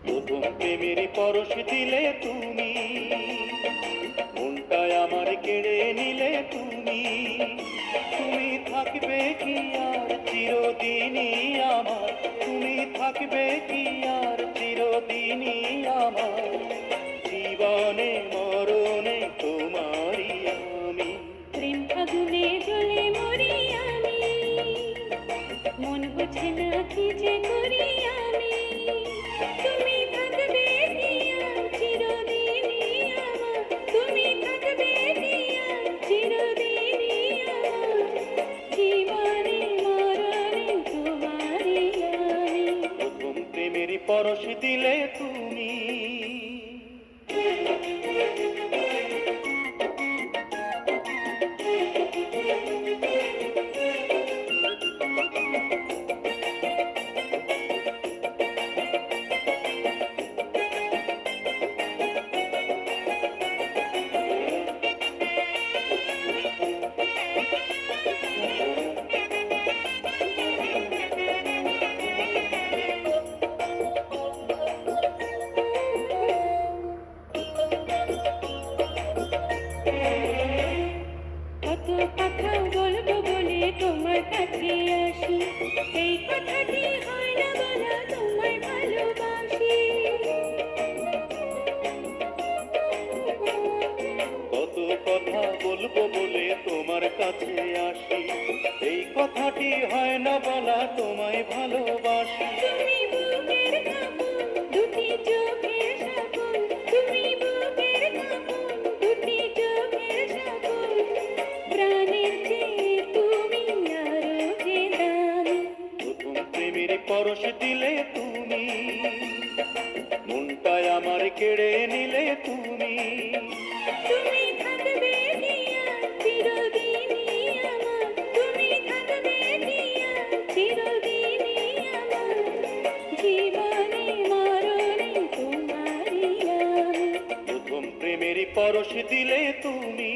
প্রথম প্রেমের পরশ দিলে তুমি, মনটায় আমার কেড়ে নিলে তুমি। তুমি থাকবে কি আর চিরদিনই আমার, তুমি থাকবে কি আর চিরদিনই আমার। জীবনে মরণে তোমারই আমি। প্রেম ফাগুনে জ্বলে মরি আমি, মন বুঝে না কি যে করি আমি। তুমি থাকবে কি আর চিরদিনই আমার, তুমি থাকবে কি আর চিরদিনই আমার। জীবনে মরণে তোমারই আমি। প্রথম প্রেমের পরশ দিলে তুমি। কত কথা বলবো বলে তোমার কাছে আসি, এই কথাটি হয় না বলা তোমায় ভালোবাসি। কত কথা বলবো বলে তোমার কাছে আসি, এই কথাটি হয় না বলা তোমায় ভালোবাসি। তুমি বুকের কাপড় দুটি চোখের সাগর, তুমি বুকের কাপড় দুটি চোখের সাগর। প্রাণের চেয়ে তুমি আরো যে দামি। প্রথম প্রেমের পরশ দিলে তুমি, মনটায় আমার কেড়ে নিলে তুমি। তুমি থাকবে কি আর চিরদিনই আমার, তুমি থাকবে কি আর চিরদিনই আমার। জীবনে মরণে তোমারই আমি। প্রথম প্রেমের পরশ দিলে তুমি।